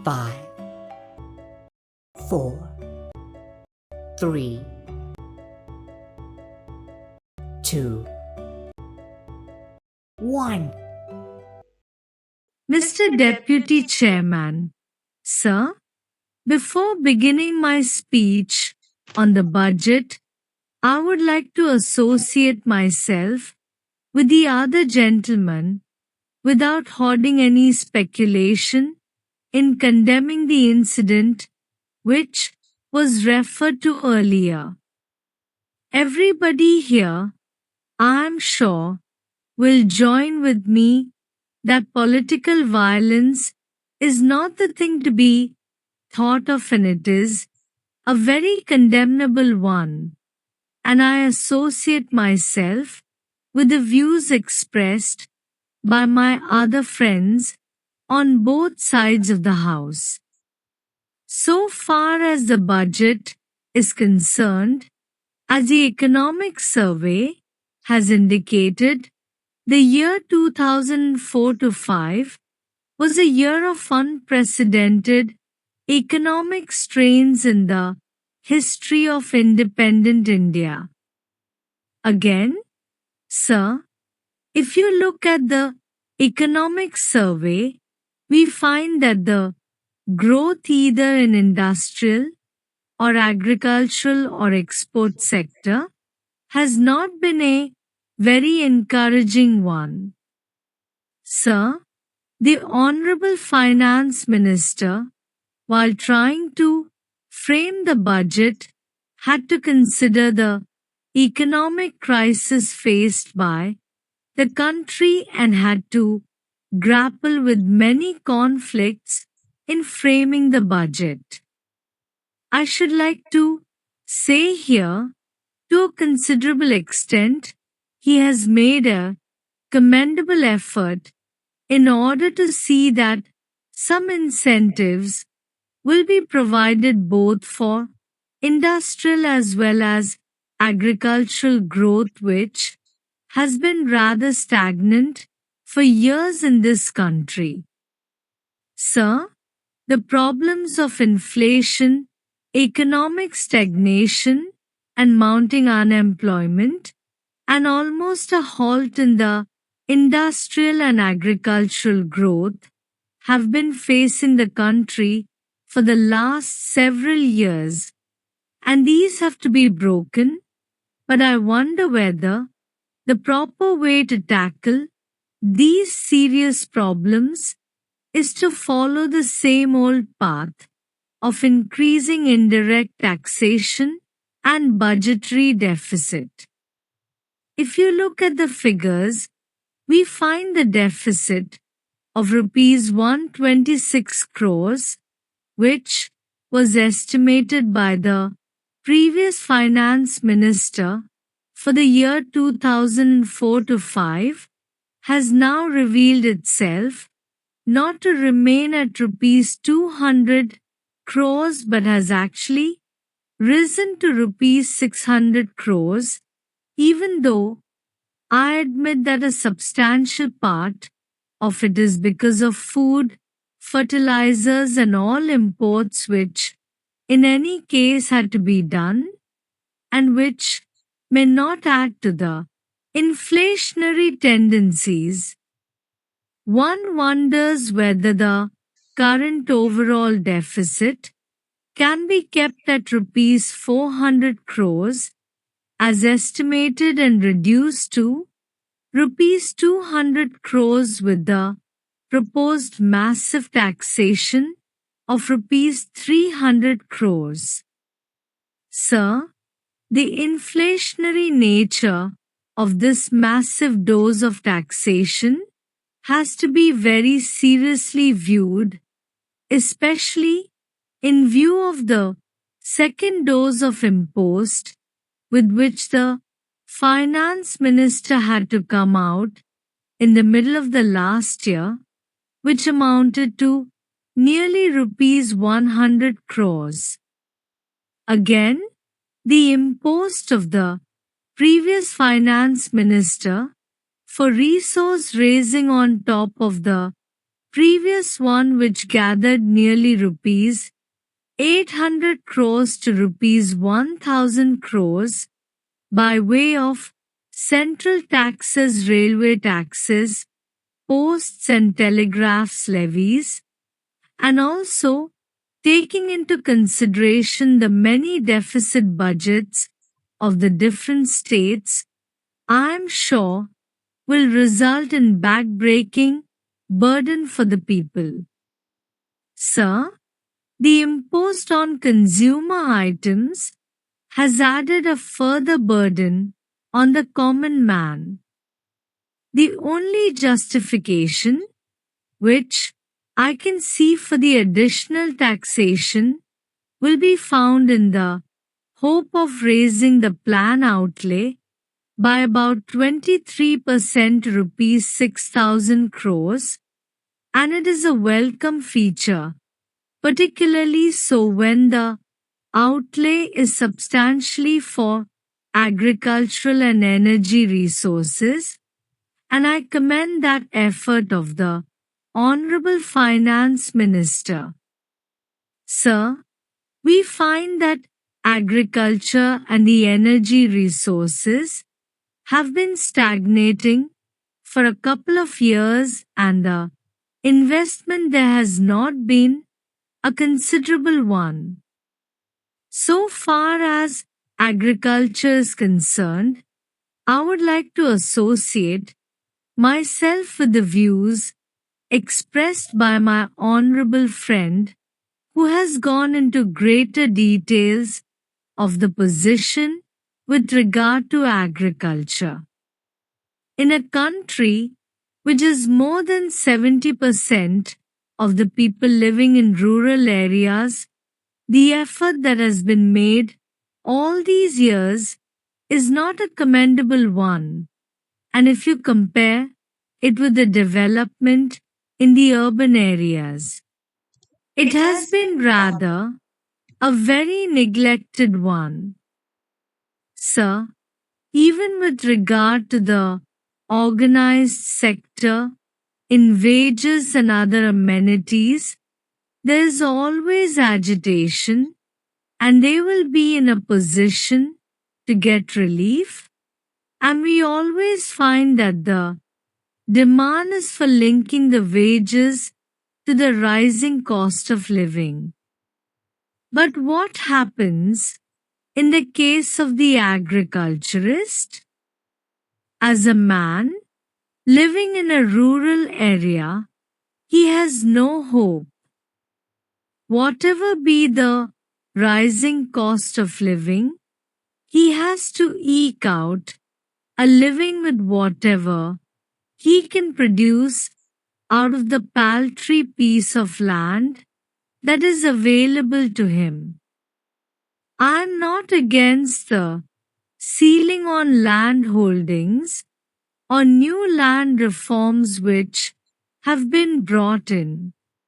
5, 4, 3, 2, 1. Mr. Deputy Chairman, Sir, before beginning my speech on the budget, I would like to associate myself with the other gentlemen without hoarding any speculation in condemning the incident which was referred to earlier. Everybody here, I am sure, will join with me that political violence is not the thing to be thought of, and it is a very condemnable one, and I associate myself with the views expressed by my other friends on both sides of the house. So far as the budget is concerned, as the economic survey has indicated, the year 2004-5 was a year of unprecedented economic strains in the history of independent India. Again, sir, if you look at the economic survey, we find that the growth either in industrial or agricultural or export sector has not been a very encouraging one. Sir, the Honorable Finance Minister, while trying to frame the budget, had to consider the economic crisis faced by the country and had to grapple with many conflicts in framing the budget. I should like to say here, to a considerable extent, he has made a commendable effort in order to see that some incentives will be provided both for industrial as well as agricultural growth, which has been rather stagnant for years in this country. Sir, the problems of inflation, economic stagnation, and mounting unemployment, and almost a halt in the industrial and agricultural growth have been facing the country for the last several years, and these have to be broken, but I wonder whether the proper way to tackle these serious problems is to follow the same old path of increasing indirect taxation and budgetary deficit. If you look at the figures, we find the deficit of rupees 126 crores, which was estimated by the previous finance minister for the year 2004-5, has now revealed itself not to remain at rupees 200 crores but has actually risen to rupees 600 crores, even though I admit that a substantial part of it is because of food, fertilizers and all imports which in any case had to be done and which may not add to the inflationary tendencies. One wonders whether the current overall deficit can be kept at rupees 400 crores as estimated and reduced to rupees 200 crores with the proposed massive taxation of rupees 300 crores. Sir, the inflationary nature of this massive dose of taxation has to be very seriously viewed, especially in view of the second dose of impost with which the finance minister had to come out in the middle of the last year, which amounted to nearly rupees 100 crores. Again, the impost of the previous finance minister for resource raising on top of the previous one which gathered nearly rupees 800 crores to rupees 1000 crores by way of central taxes, railway taxes, posts and telegraphs levies, and also taking into consideration the many deficit budgets of the different states, I am sure will result in backbreaking burden for the people. Sir, the imposed on consumer items has added a further burden on the common man. The only justification which I can see for the additional taxation will be found in the hope of raising the plan outlay by about 23% to rupees 6,000 crores, and it is a welcome feature, particularly so when the outlay is substantially for agricultural and energy resources, and I commend that effort of the Honorable Finance Minister. Sir, we find that agriculture and the energy resources have been stagnating for a couple of years, and the investment there has not been a considerable one. So far as agriculture is concerned, I would like to associate myself with the views expressed by my honorable friend who has gone into greater details of the position with regard to agriculture. In a country which is more than 70% of the people living in rural areas, the effort that has been made all these years is not a commendable one, and if you compare it with the development in the urban areas, it has been rather a very neglected one. Sir, even with regard to the organized sector in wages and other amenities, there is always agitation, and they will be in a position to get relief, and we always find that the demand is for linking the wages to the rising cost of living. But what happens in the case of the agriculturist? As a man living in a rural area, he has no hope. Whatever be the rising cost of living, he has to eke out a living with whatever he can produce out of the paltry piece of land that is available to him. I am not against the ceiling on land holdings or new land reforms which have been brought in.